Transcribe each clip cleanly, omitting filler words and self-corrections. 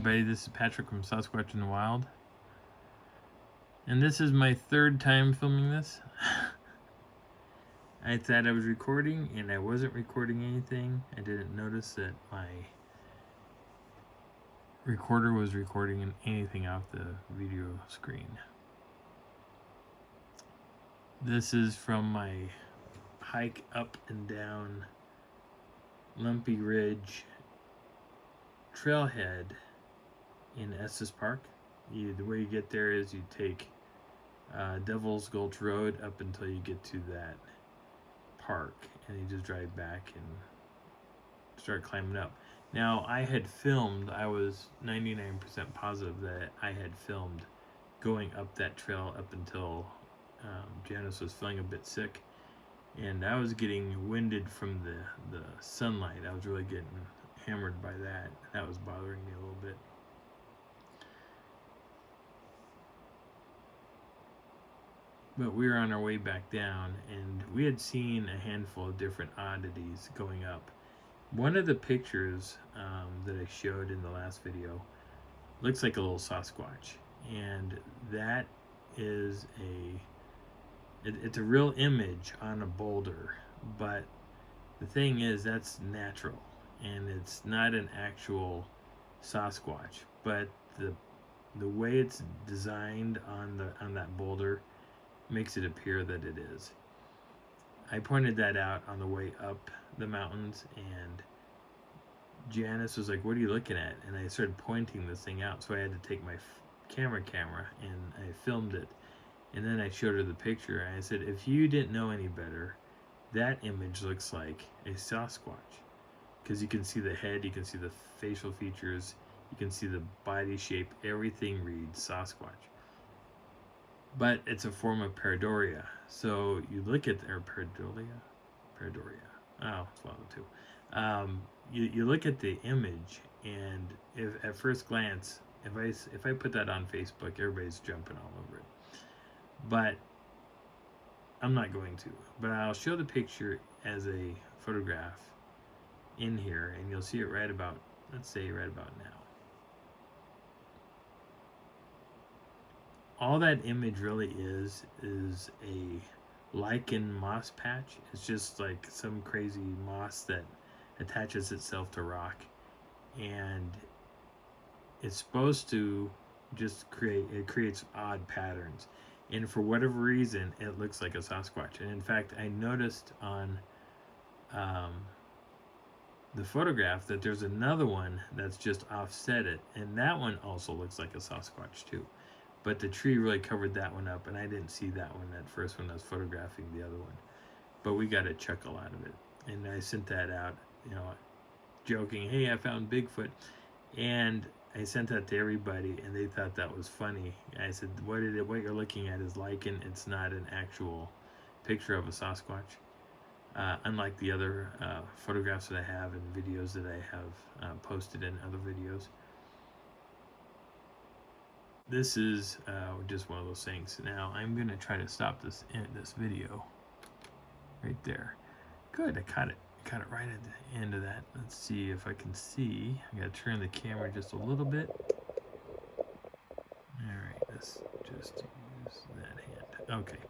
everybody, this is Patrick from Sasquatch in the Wild. And this is my third time filming this. I thought I was recording and I wasn't recording anything. I didn't notice that my recorder was recording anything off the video screen. This is from my hike up and down Lumpy Ridge trailhead in Estes Park. The way you get there is you take Devil's Gulch Road up until you get to that park, and you just drive back and start climbing up. Now, I had filmed, I was 99% positive that I had filmed going up that trail up until Janice was feeling a bit sick, and I was getting winded from the sunlight. I was really getting hammered by that. That was bothering me a little bit. But we were on our way back down, and we had seen a handful of different oddities going up. One of the pictures that I showed in the last video looks like a little Sasquatch, and that is it's a real image on a boulder, but the thing is that's natural, and it's not an actual Sasquatch, but the way it's designed on that boulder makes it appear that it is. I pointed that out on the way up the mountains, and Janice was like, "What are you looking at?" And I started pointing this thing out, so I had to take my camera and I filmed it, and then I showed her the picture, and I said, "If you didn't know any better, that image looks like a Sasquatch, because you can see the head, you can see the facial features, you can see the body shape, everything reads Sasquatch." But it's a form of pareidolia. So you look at pareidolia. Oh, it's one of the two. You look at the image, and if at first glance, if I put that on Facebook, everybody's jumping all over it. But I'm not going to. But I'll show the picture as a photograph in here, and you'll see it right about, let's say right about now. All that image really is a lichen moss patch. It's just like some crazy moss that attaches itself to rock, and it's supposed to just creates odd patterns, and for whatever reason it looks like a Sasquatch. And in fact, I noticed on the photograph that there's another one that's just offset it, and that one also looks like a Sasquatch too. But the tree really covered that one up, and I didn't see that one at first when I was photographing the other one. But we got a chuckle out of it. And I sent that out, joking, "Hey, I found Bigfoot." And I sent that to everybody, and they thought that was funny. I said, what you're looking at is lichen. It's not an actual picture of a Sasquatch. Unlike the other photographs that I have and videos that I have posted in other videos. This is just one of those things. Now I'm going to try to stop this video right there. Good, I caught it right at the end of that. Let's see if I can see. I got to turn the camera just a little bit. All right, let's just use that hand. Okay,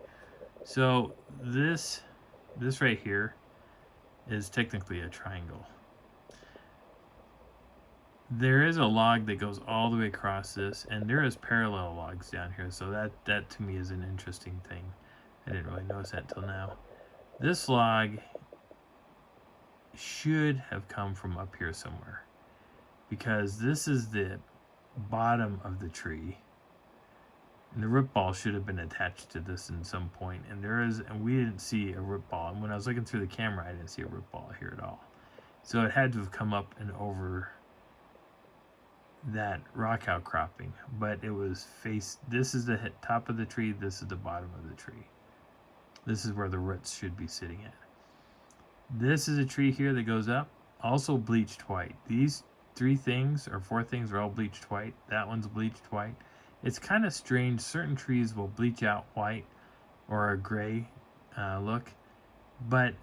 so this right here is technically a triangle. There is a log that goes all the way across this, and there is parallel logs down here, so that to me is an interesting thing. I didn't really notice that till now. This log should have come from up here somewhere, because this is the bottom of the tree, and the root ball should have been attached to this in some point, and we didn't see a root ball, and when I was looking through the camera I didn't see a root ball here at all. So it had to have come up and over that rock outcropping, but it was this is the top of the tree, this is the bottom of the tree. This is where the roots should be sitting at. This is a tree here that goes up, also bleached white. These 3 things or 4 things are all bleached white. That one's bleached white. It's kind of strange. Certain trees will bleach out white or a gray look, but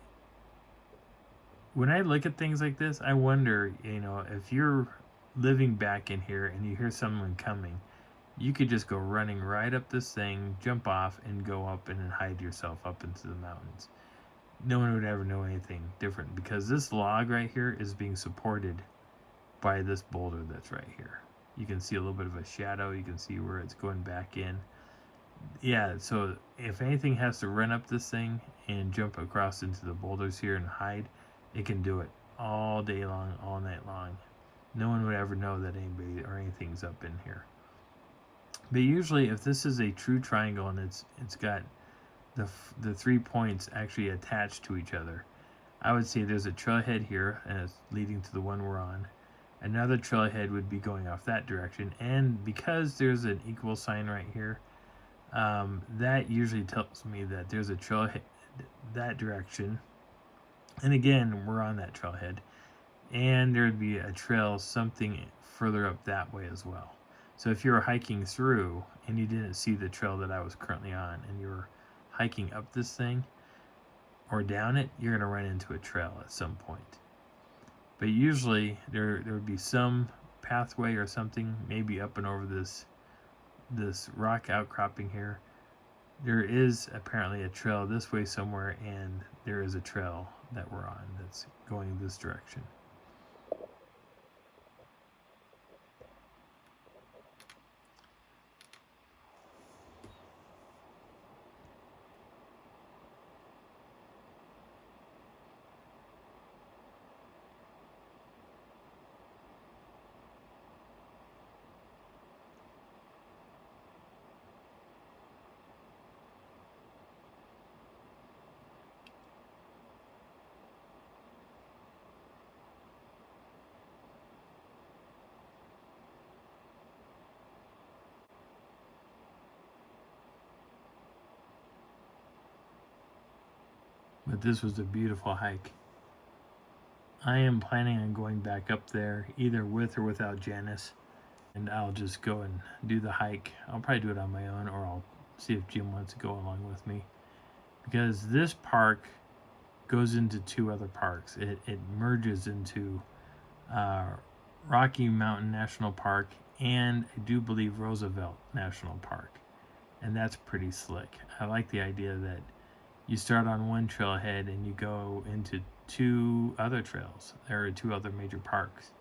when I look at things like this, I wonder, if you're living back in here and you hear someone coming, you could just go running right up this thing, jump off, and go up and hide yourself up into the mountains. No one would ever know anything different because this log right here is being supported by this boulder that's right here. You can see a little bit of a shadow. You can see where it's going back in. Yeah, so if anything has to run up this thing and jump across into the boulders here and hide, it can do it all day long, all night long. No one would ever know that anybody or anything's up in here. But usually, if this is a true triangle and it's got the 3 points actually attached to each other, I would say there's a trailhead here and it's leading to the one we're on. Another trailhead would be going off that direction, and because there's an equal sign right here, that usually tells me that there's a trailhead that direction. And again, we're on that trailhead, and there'd be a trail something further up that way as well. So if you were hiking through and you didn't see the trail that I was currently on, and you were hiking up this thing or down it, you're going to run into a trail at some point. But usually there would be some pathway or something, maybe up and over this rock outcropping here. There is apparently a trail this way somewhere, and there is a trail that we're on that's going this direction. But this was a beautiful hike. I am planning on going back up there either with or without Janice, and I'll just go and do the hike. I'll probably do it on my own, or I'll see if Jim wants to go along with me, because this park goes into two other parks. It merges into uh, Rocky Mountain National Park and I do believe Roosevelt National Park, and that's pretty slick. I like the idea that you start on one trailhead and you go into two other trails. There are two other major parks,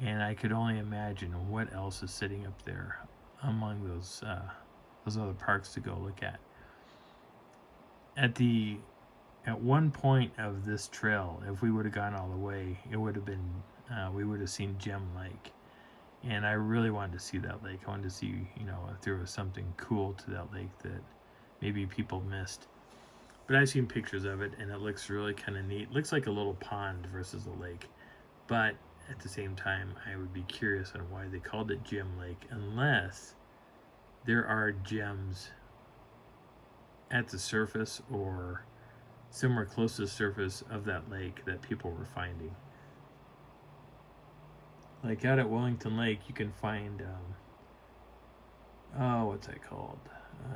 and I could only imagine what else is sitting up there among those other parks to go look at. At one point of this trail, if we would have gone all the way, it would have been we would have seen Gem Lake, and I really wanted to see that lake. I wanted to see, if there was something cool to that lake that maybe people missed. But I've seen pictures of it, and it looks really kind of neat. It looks like a little pond versus a lake, but at the same time, I would be curious on why they called it Gem Lake, unless there are gems at the surface or somewhere close to the surface of that lake that people were finding. Like out at Wellington Lake, you can find, what's that called?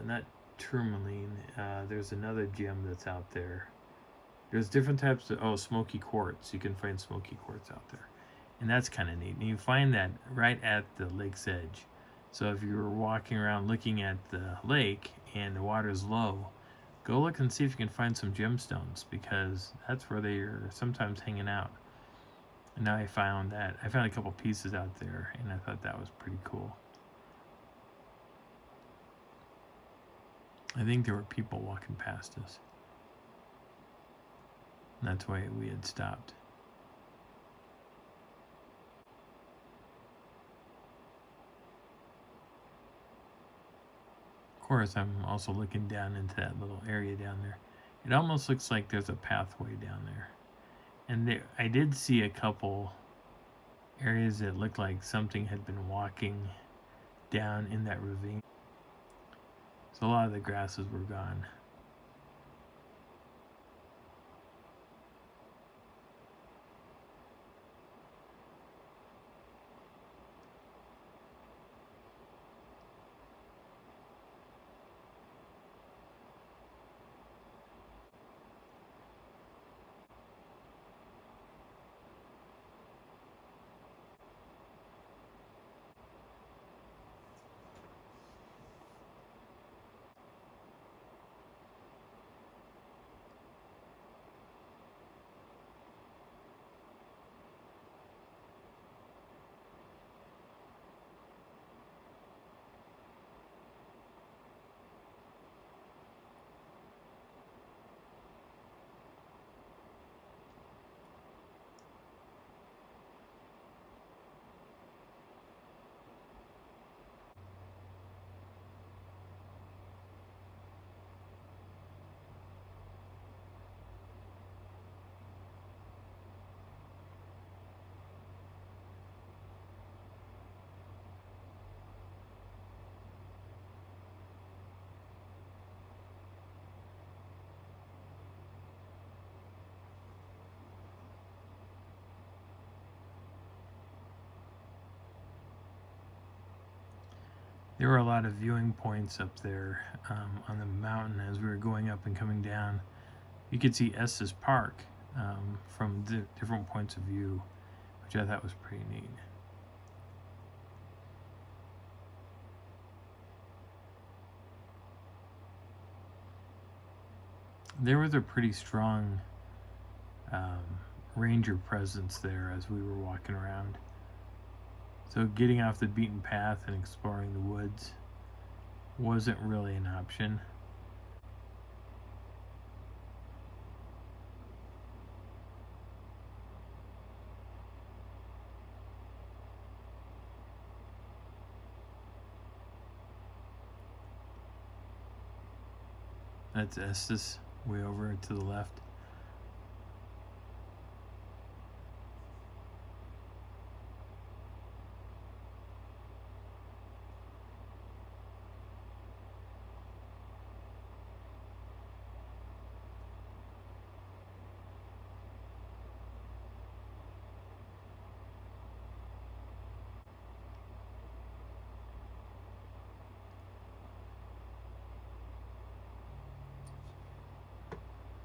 Not tourmaline. There's another gem that's out there. There's different types of, smoky quartz. You can find smoky quartz out there. And that's kind of neat. And you find that right at the lake's edge. So if you're walking around looking at the lake and the water's low, go look and see if you can find some gemstones, because that's where they're sometimes hanging out. And now I found a couple pieces out there, and I thought that was pretty cool. I think there were people walking past us. And that's why we had stopped. Of course, I'm also looking down into that little area down there. It almost looks like there's a pathway down there. And I did see a couple areas that looked like something had been walking down in that ravine. So a lot of the grasses were gone. There were a lot of viewing points up there on the mountain as we were going up and coming down. You could see Estes Park from different points of view, which I thought was pretty neat. There was a pretty strong ranger presence there as we were walking around. So getting off the beaten path and exploring the woods wasn't really an option. That's Estes way over to the left.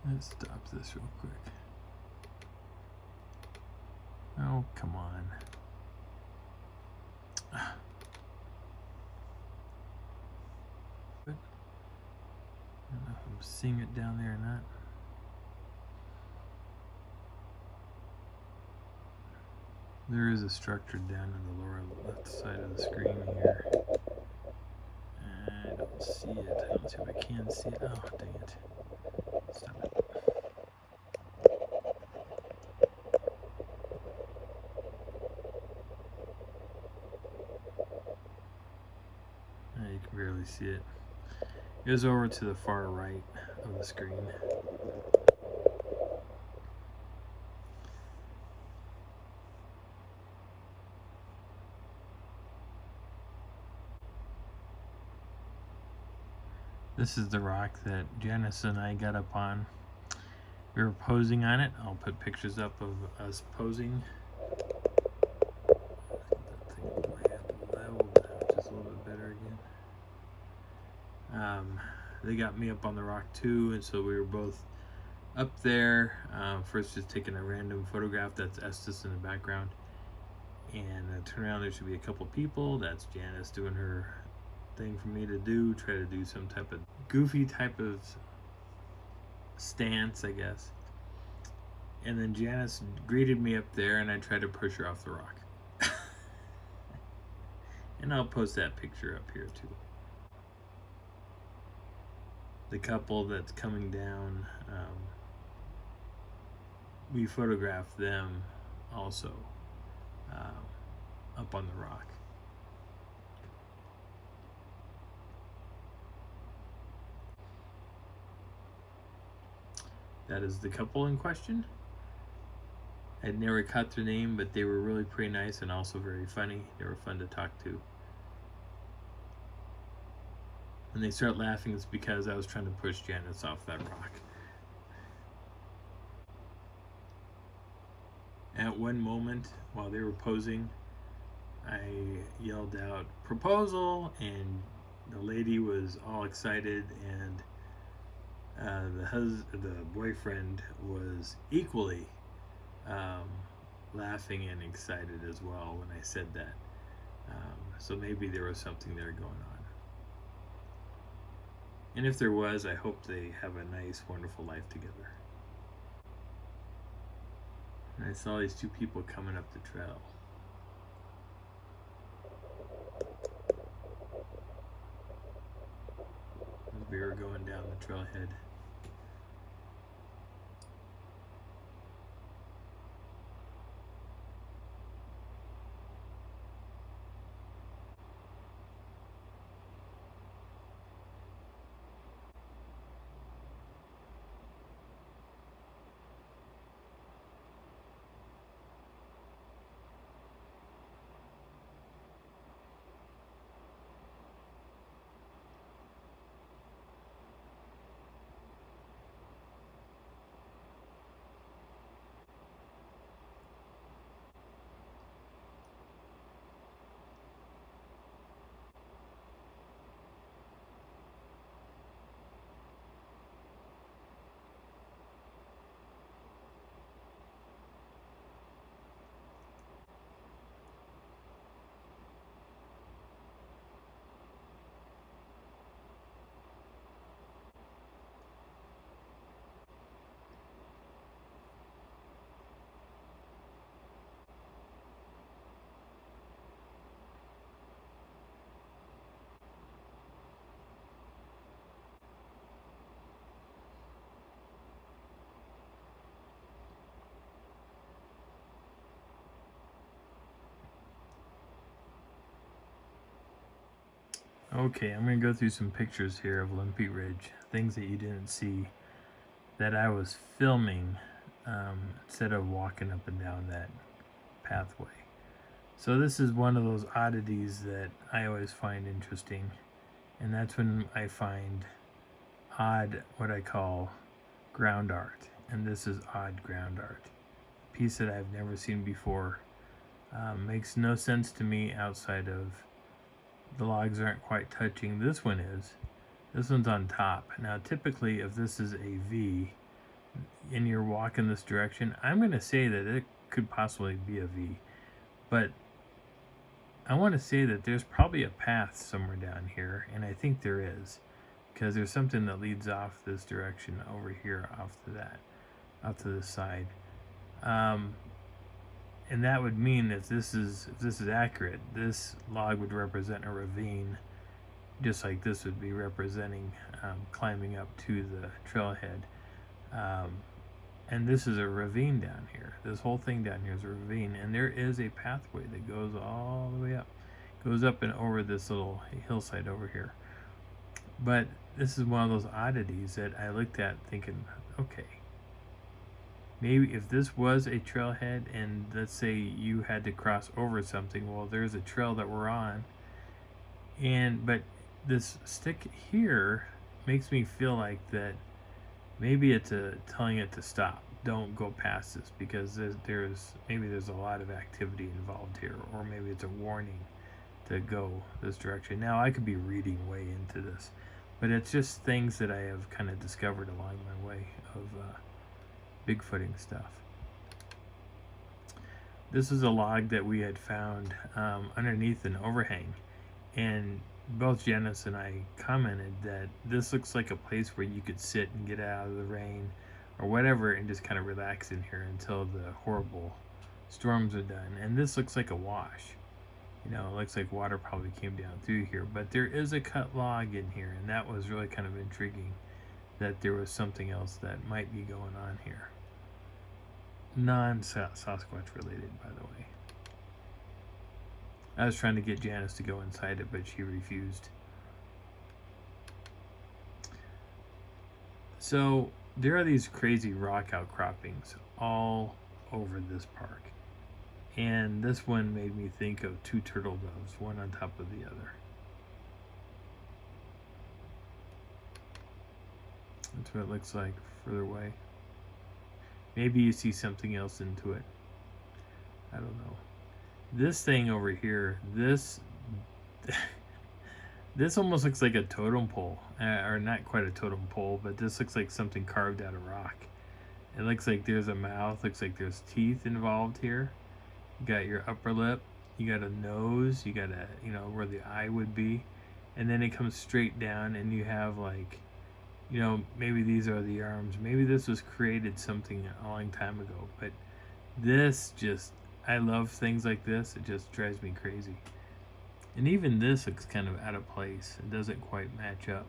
Let's stop this real quick. Oh, come on. I don't know if I'm seeing it down there or not. There is a structure down in the lower left side of the screen here. I don't see it. I don't see if I can see it. Oh, dang it. Stop it. You can barely see it. It was over to the far right of the screen. This is the rock that Janice and I got up on. We were posing on it. I'll put pictures up of us posing. Just a little bit better again. They got me up on the rock too, and so we were both up there. First just taking a random photograph. That's Estes in the background. And turn around, there should be a couple people. That's Janice doing her thing for me to do. Try to do some type of goofy type of stance, I guess. And then Janice greeted me up there, and I tried to push her off the rock. And I'll post that picture up here too. The couple that's coming down, we photographed them also up on the rock. That is the couple in question. I'd never caught their name, but they were really pretty nice and also very funny. They were fun to talk to. When they start laughing, it's because I was trying to push Janice off that rock. At one moment, while they were posing, I yelled out, "Proposal!" and the lady was all excited, and the boyfriend was equally laughing and excited as well when I said that. So maybe there was something there going on. And if there was, I hope they have a nice, wonderful life together. And I saw these two people coming up the trail. As we were going down the trailhead. Okay, I'm going to go through some pictures here of Lumpy Ridge, things that you didn't see that I was filming instead of walking up and down that pathway. So this is one of those oddities that I always find interesting, and that's when I find odd, what I call ground art, and this is odd ground art. A piece that I've never seen before. Makes no sense to me outside of the logs aren't quite touching. This one is. This one's on top. Now typically if this is a V and you're walking this direction, I'm going to say that it could possibly be a V. But I want to say that there's probably a path somewhere down here, and I think there is, because there's something that leads off this direction over here, off to this side. And that would mean that if this is accurate, this log would represent a ravine, just like this would be representing climbing up to the trailhead. And this is a ravine down here. This whole thing down here is a ravine, and there is a pathway that goes all the way up. Goes up and over this little hillside over here. But this is one of those oddities that I looked at thinking, okay, maybe if this was a trailhead and let's say you had to cross over something, well, there's a trail that we're on. But this stick here makes me feel like that maybe it's telling it to stop. Don't go past this, because maybe there's a lot of activity involved here, or maybe it's a warning to go this direction. Now I could be reading way into this, but it's just things that I have kind of discovered along my way of Bigfooting stuff. This is a log that we had found underneath an overhang, and both Janice and I commented that this looks like a place where you could sit and get out of the rain or whatever and just kind of relax in here until the horrible storms are done. And this looks like a wash. You know, it looks like water probably came down through here, but there is a cut log in here, and that was really kind of intriguing, that there was something else that might be going on here. Non-Sasquatch related, by the way. I was trying to get Janice to go inside it, but she refused. So there are these crazy rock outcroppings all over this park. And this one made me think of two turtle doves, one on top of the other. That's what it looks like further away. Maybe you see something else into it. I don't know. This thing over here, this almost looks like a totem pole, or not quite a totem pole, but this looks like something carved out of rock. It looks like there's a mouth, looks like there's teeth involved here. You got your upper lip, you got a nose, you got where the eye would be, and then it comes straight down, and you have like, maybe these are the arms. Maybe this was created something a long time ago, but this just, I love things like this. It just drives me crazy. And even this looks kind of out of place. It doesn't quite match up.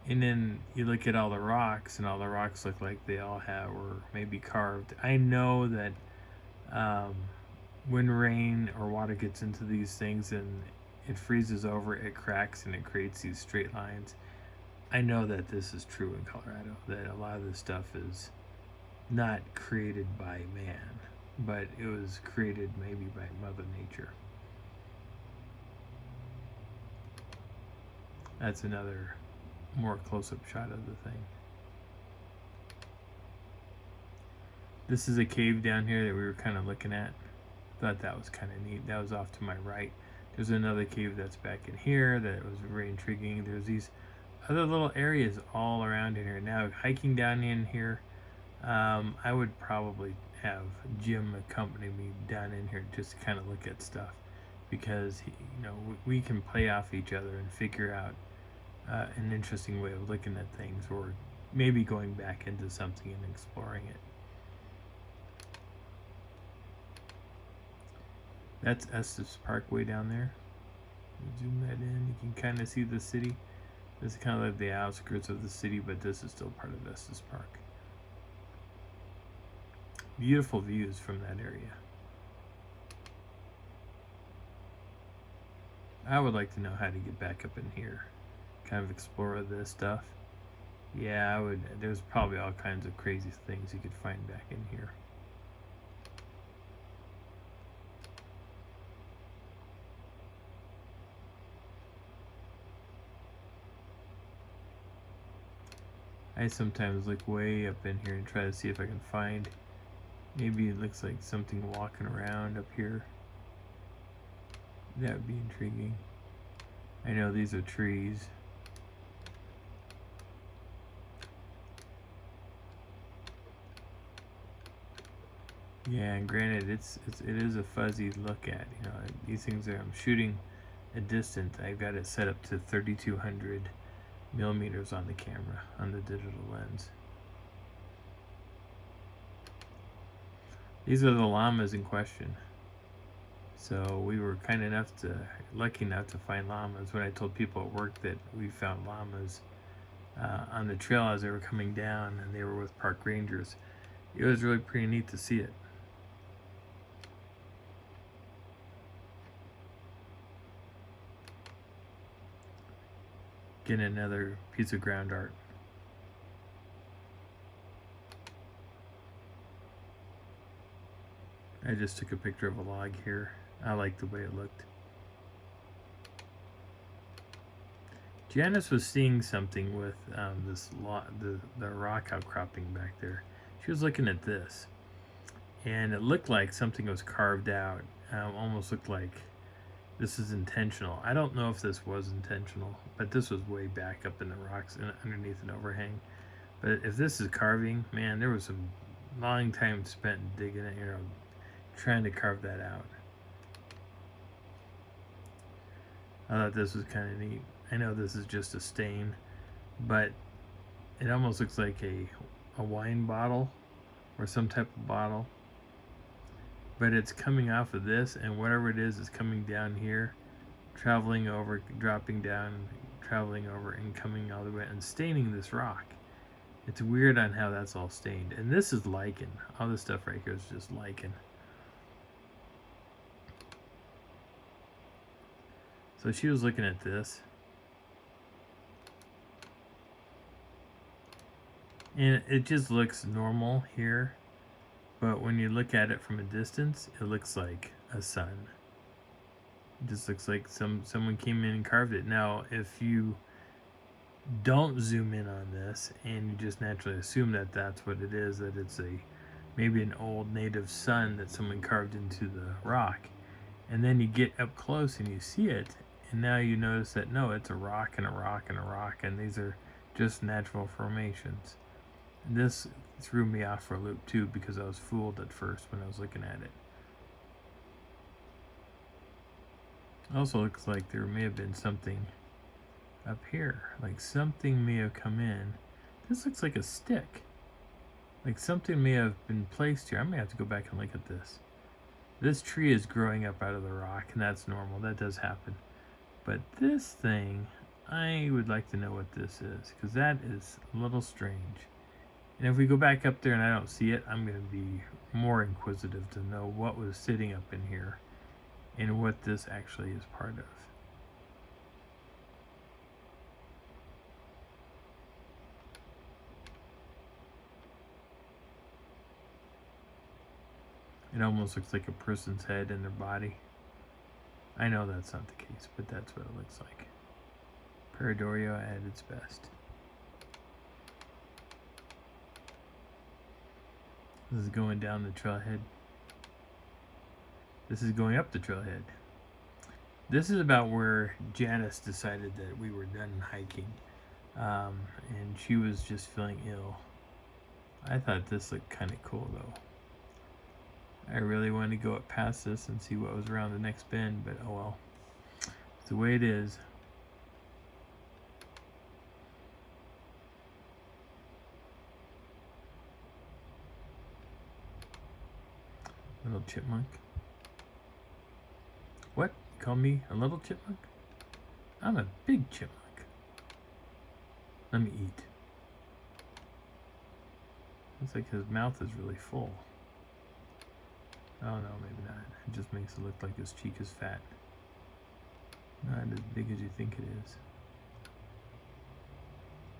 And then you look at all the rocks, and all the rocks look like they all were maybe carved. I know that when rain or water gets into these things and it freezes over, it cracks and it creates these straight lines. I know that this is true in Colorado, that a lot of this stuff is not created by man, but it was created maybe by Mother Nature. That's another more close-up shot of the thing. This is a cave down here that we were kind of looking at. Thought that was kind of neat. That was off to my right. There's another cave that's back in here that was very intriguing. There's these other little areas all around in here. Now, hiking down in here, I would probably have Jim accompany me down in here just to kind of look at stuff, because we can play off each other and figure out an interesting way of looking at things, or maybe going back into something and exploring it. That's Estes Parkway down there. Zoom that in, you can kind of see the city. This is kind of like the outskirts of the city, but this is still part of Estes Park. Beautiful views from that area. I would like to know how to get back up in here. Kind of explore this stuff. Yeah, I would. There's probably all kinds of crazy things you could find back in here. I sometimes look way up in here and try to see if I can find, maybe it looks like something walking around up here. That would be intriguing. I know these are trees. Yeah, and granted, it is a fuzzy look at. You know, these things are, I'm shooting a distance. I've got it set up to 3200 millimeters on the camera, on the digital lens. These are the llamas in question. So we were lucky enough to find llamas. When I told people at work that we found llamas on the trail as they were coming down, and they were with park rangers, it was really pretty neat to see it. Get another piece of ground art. I just took a picture of a log here. I like the way it looked. Janice was seeing something with the rock outcropping back there. She was looking at this, and it looked like something was carved out. Almost looked like this is intentional. I don't know if this was intentional, but this was way back up in the rocks and underneath an overhang. But if this is carving, man, there was some long time spent digging it, trying to carve that out. I thought this was kind of neat. I know this is just a stain, but it almost looks like a wine bottle or some type of bottle. But it's coming off of this, and whatever it is coming down here, traveling over, dropping down, traveling over, and coming all the way and staining this rock. It's weird on how that's all stained. And this is lichen. All this stuff right here is just lichen. So she was looking at this. And it just looks normal here. But when you look at it from a distance, it looks like a sun. It just looks like someone came in and carved it. Now, if you don't zoom in on this and you just naturally assume that that's what it is, that it's maybe an old native sun that someone carved into the rock, and then you get up close and you see it, and now you notice that no, it's a rock and a rock and a rock, and these are just natural formations. And this threw me off for a loop too, because I was fooled at first when I was looking at it. Also looks like there may have been something up here, like something may have come in. This looks like a stick, like something may have been placed here. I may have to go back and look at this. This tree is growing up out of the rock, and that's normal, that does happen. But this thing, I would like to know what this is, because that is a little strange. And if we go back up there and I don't see it, I'm going to be more inquisitive to know what was sitting up in here and what this actually is part of. It almost looks like a person's head and their body. I know that's not the case, but that's what it looks like. Paradoria at its best. This is going down the trailhead. This is going up the trailhead. This is about where Janice decided that we were done hiking. And she was just feeling ill. I thought this looked kind of cool though. I really wanted to go up past this and see what was around the next bend, but oh well. It's the way it is. Little chipmunk. What? You call me a little chipmunk? I'm a big chipmunk. Let me eat. Looks like his mouth is really full. Oh no, maybe not. It just makes it look like his cheek is fat. Not as big as you think it is.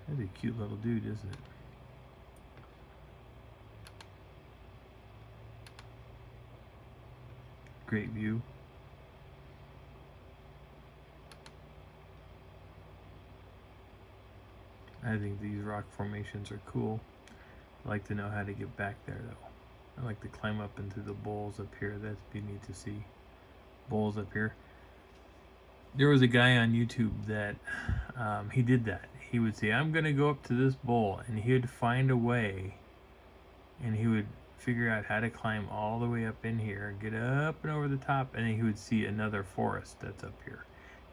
That's a cute little dude, isn't it? Great view. I think these rock formations are cool. I like to know how to get back there though. I like to climb up into the bowls up here. That'd be neat to see. Bowls up here. There was a guy on YouTube that he did that. He would say, I'm gonna go up to this bowl, and he would find a way, and he would figure out how to climb all the way up in here, get up and over the top, and then he would see another forest that's up here.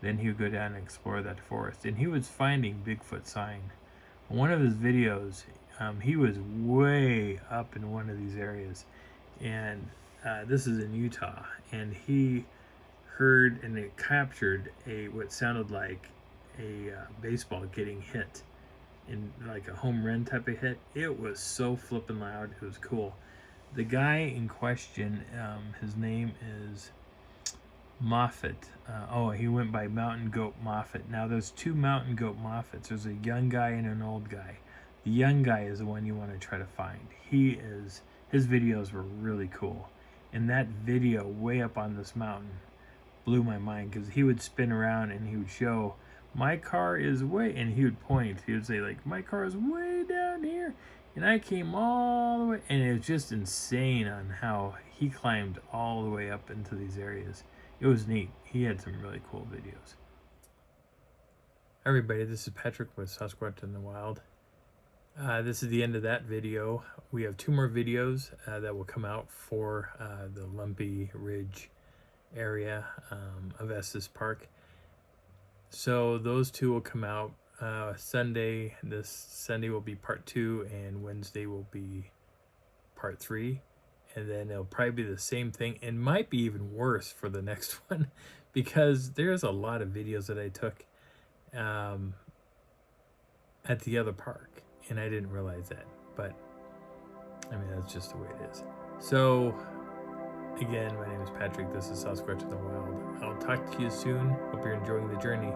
Then he would go down and explore that forest, and he was finding Bigfoot sign. One of his videos, he was way up in one of these areas, and this is in Utah, and he heard and it captured what sounded like a baseball getting hit, in like a home run type of hit. It was so flippin' loud. It was cool. The guy in question, his name is Moffat. He went by Mountain Goat Moffat. Now there's two Mountain Goat Moffats. There's a young guy and an old guy. The young guy is the one you want to try to find. His videos were really cool. And that video way up on this mountain blew my mind, because he would spin around and he would show, my car is way, and he would point. He would say, like, my car is way down here, and I came all the way. And it was just insane on how he climbed all the way up into these areas. It was neat. He had some really cool videos. Hi everybody, this is Patrick with Sasquatch in the Wild. This is the end of that video. We have 2 more videos that will come out for the Lumpy Ridge area of Estes Park. So those 2 will come out Sunday. This Sunday will be part 2, and Wednesday will be part 3. And then it'll probably be the same thing, and might be even worse for the next one, because there's a lot of videos that I took at the other park, and I didn't realize that. But I mean, that's just the way it is. So again, my name is Patrick. This is Sasquatch in the Wild. I'll talk to you soon. Hope you're enjoying the journey.